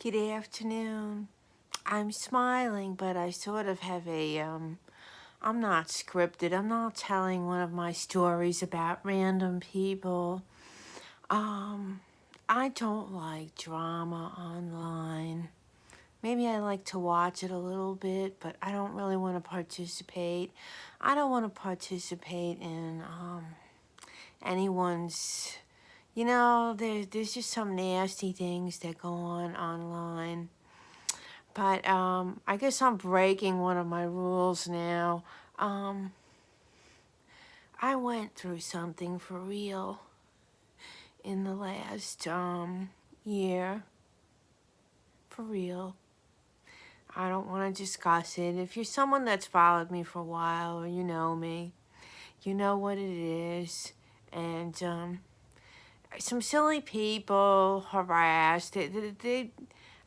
Good afternoon. I'm smiling, but I sort of have I'm not scripted. I'm not telling one of my stories about random people. Um, I don't like drama online. Maybe I like to watch it a little bit, but I don't really want to participate. I don't want to participate in, anyone's, there's just some nasty things that go on online. But I guess I'm breaking one of my rules now. Um, I went through something for real in the last year. For real. I don't want to discuss it. If you're someone that's followed me for a while or you know me, you know what it is. And some silly people harassed.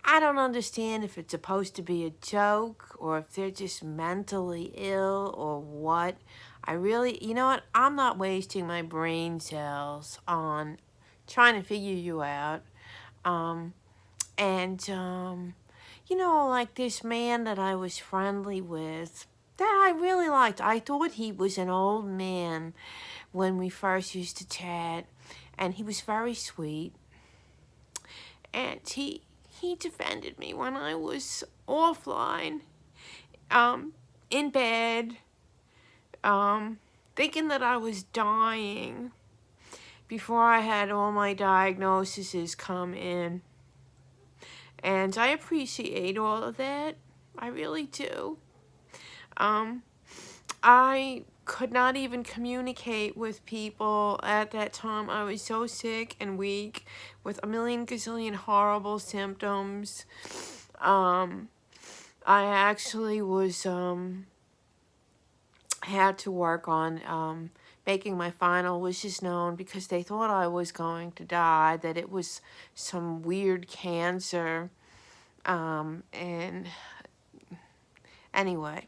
I don't understand if it's supposed to be a joke or if they're just mentally ill or what. You know what? I'm not wasting my brain cells on trying to figure you out. Um, like this man that I was friendly with that I really liked. I thought he was an old man when we first used to chat, and he was very sweet. And he defended me when I was offline, um, in bed, thinking that I was dying before I had all my diagnoses come in. And I appreciate all of that. I really do. I could not even communicate with people at that time. I was so sick and weak with a million gazillion horrible symptoms. I actually had to work on making my final wishes known because they thought I was going to die, that it was some weird cancer. And anyway,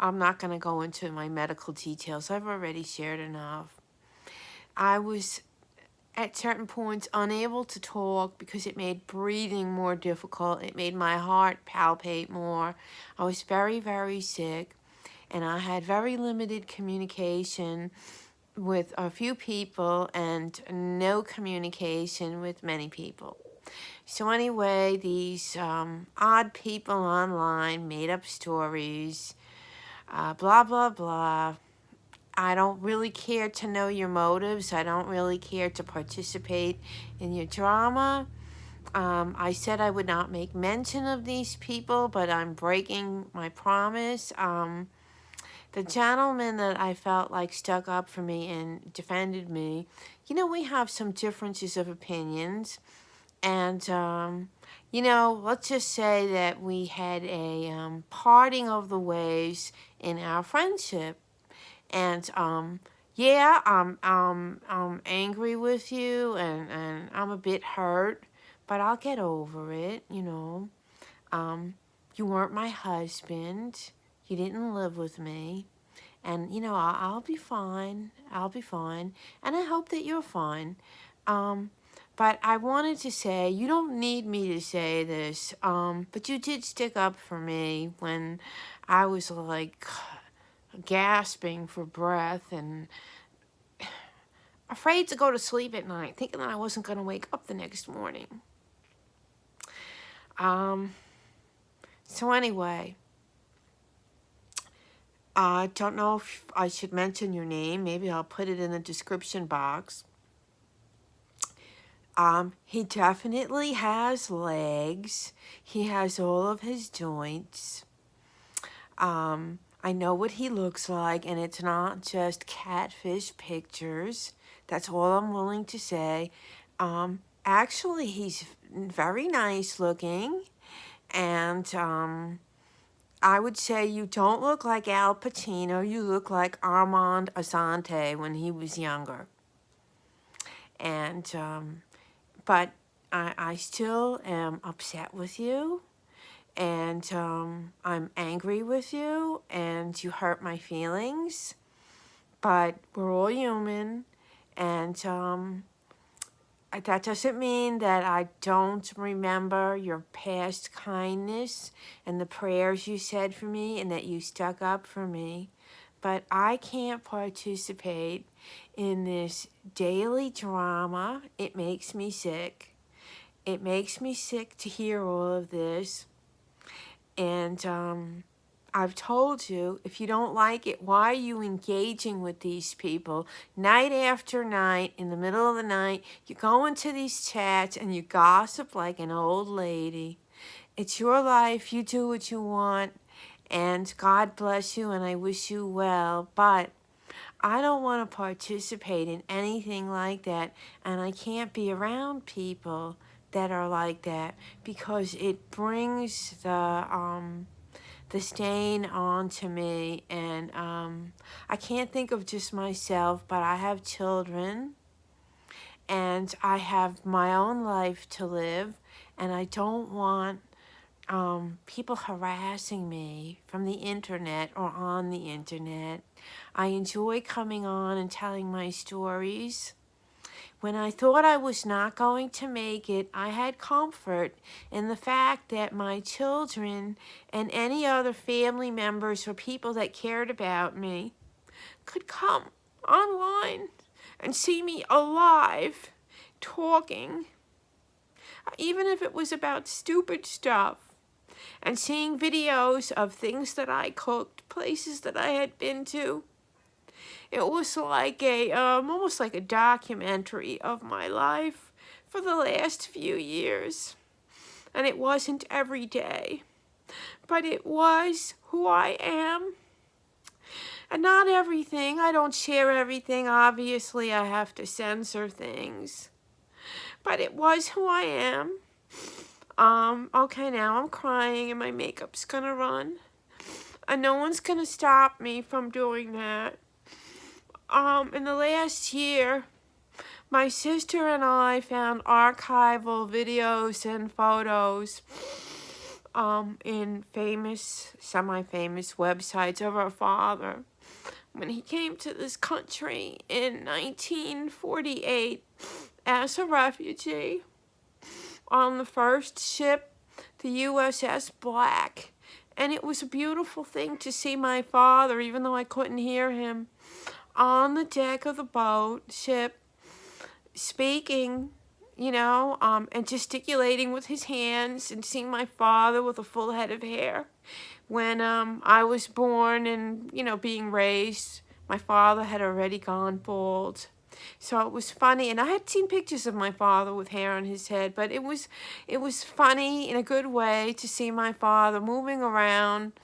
I'm not going to go into my medical details. I've already shared enough. I was at certain points unable to talk because it made breathing more difficult. It made my heart palpate more. I was very, very sick, and I had very limited communication with a few people and no communication with many people. So anyway, these odd people online made up stories, blah, blah, blah. I don't really care to know your motives. I don't really care to participate in your drama. I said I would not make mention of these people, but I'm breaking my promise. The gentleman that I felt like stuck up for me and defended me, we have some differences of opinions. And, let's just say that we had a parting of the ways in our friendship. And yeah, I'm angry with you, and I'm a bit hurt, but I'll get over it. You weren't my husband. You didn't live with me. And, I'll be fine. I'll be fine. And I hope that you're fine. But I wanted to say, you don't need me to say this, but you did stick up for me when I was like gasping for breath and afraid to go to sleep at night, thinking that I wasn't going to wake up the next morning. So anyway, I don't know if I should mention your name. Maybe I'll put it in the description box. He definitely has legs. He has all of his joints. I know what he looks like, and it's not just catfish pictures. That's all I'm willing to say. Actually, he's very nice looking, and I would say you don't look like Al Pacino. You look like Armand Asante when he was younger. And, but I still am upset with you. And I'm angry with you, and you hurt my feelings, but we're all human, and that doesn't mean that I don't remember your past kindness and the prayers you said for me and that you stuck up for me. But I can't participate in this daily drama. It makes me sick. It makes me sick to hear all of this. And I've told you, if you don't like it, why are you engaging with these people night after night, in the middle of the night? You go into these chats and you gossip like an old lady. It's your life. You do what you want. And God bless you, and I wish you well. But I don't want to participate in anything like that. And I can't be around people that are like that because it brings the stain onto me, and I can't think of just myself, but I have children, and I have my own life to live, and I don't want people harassing me from the internet or on the internet. I enjoy coming on and telling my stories. When I thought I was not going to make it, I had comfort in the fact that my children and any other family members or people that cared about me could come online and see me alive, talking, even if it was about stupid stuff, and seeing videos of things that I cooked, places that I had been to. It was like almost like a documentary of my life for the last few years. And it wasn't every day, but it was who I am. And not everything. I don't share everything. Obviously, I have to censor things. But it was who I am. Okay, now I'm crying and my makeup's gonna run. And no one's gonna stop me from doing that. In the last year, my sister and I found archival videos and photos in famous, semi-famous websites of our father when he came to this country in 1948 as a refugee on the first ship, the USS Black. And it was a beautiful thing to see my father, even though I couldn't hear him, on the deck of the boat, ship, speaking, and gesticulating with his hands, and seeing my father with a full head of hair. When I was born and, being raised, my father had already gone bald. So it was funny, and I had seen pictures of my father with hair on his head, but it was funny in a good way to see my father moving around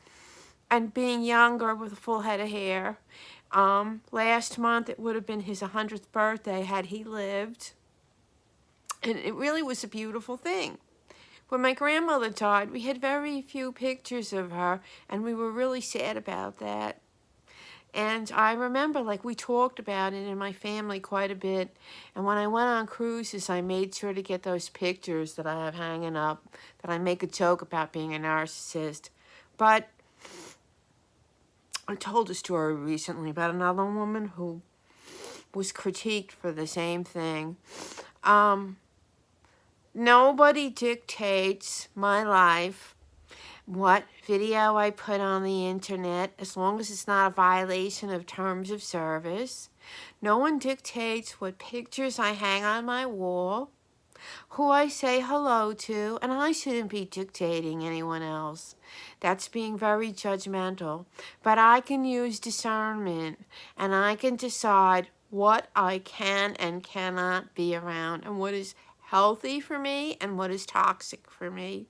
and being younger with a full head of hair. Last month it would have been his 100th birthday had he lived, and it really was a beautiful thing. When my grandmother died, we had very few pictures of her, and we were really sad about that. And I remember, we talked about it in my family quite a bit. And when I went on cruises, I made sure to get those pictures that I have hanging up, that I make a joke about being a narcissist. But I told a story recently about another woman who was critiqued for the same thing. Nobody dictates my life, what video I put on the internet, as long as it's not a violation of terms of service. No one dictates what pictures I hang on my wall, who I say hello to, and I shouldn't be dictating anyone else. That's being very judgmental. But I can use discernment, and I can decide what I can and cannot be around, and what is healthy for me and what is toxic for me.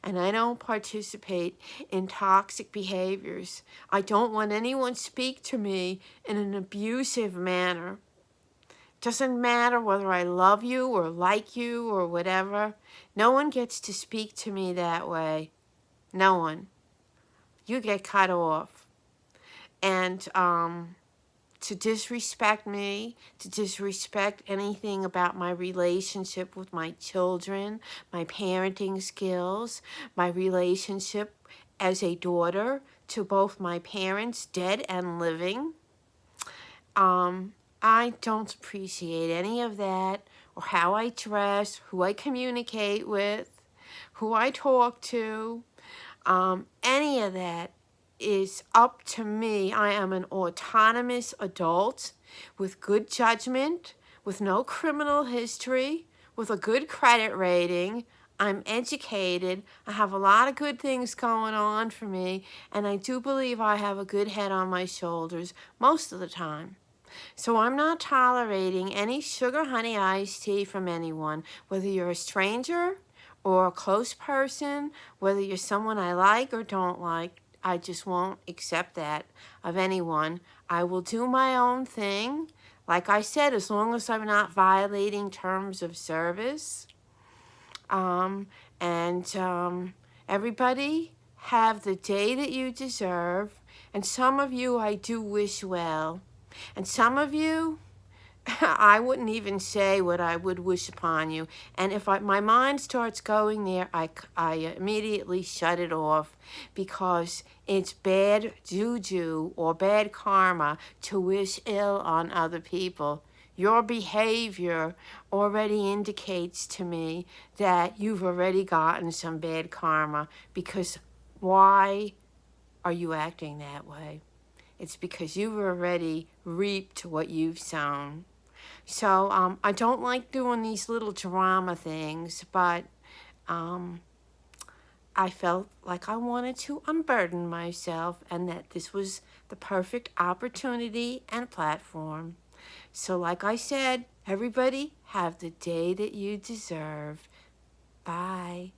And I don't participate in toxic behaviors. I don't want anyone to speak to me in an abusive manner. Doesn't matter whether I love you or like you or whatever. No one gets to speak to me that way. No one. You get cut off. And to disrespect me, to disrespect anything about my relationship with my children, my parenting skills, my relationship as a daughter to both my parents, dead and living. I don't appreciate any of that or how I dress, who I communicate with, who I talk to. Any of that is up to me. I am an autonomous adult with good judgment, with no criminal history, with a good credit rating. I'm educated. I have a lot of good things going on for me, and I do believe I have a good head on my shoulders most of the time. So I'm not tolerating any sugar honey iced tea from anyone, whether you're a stranger or a close person, whether you're someone I like or don't like. I just won't accept that of anyone. I will do my own thing. Like I said, as long as I'm not violating terms of service. Everybody have the day that you deserve. And some of you I do wish well. And some of you, I wouldn't even say what I would wish upon you. And if my mind starts going there, I immediately shut it off, because it's bad juju or bad karma to wish ill on other people. Your behavior already indicates to me that you've already gotten some bad karma, because why are you acting that way? It's because you've already reaped what you've sown. So I don't like doing these little drama things, but I felt like I wanted to unburden myself, and that this was the perfect opportunity and platform. So like I said, everybody have the day that you deserve. Bye.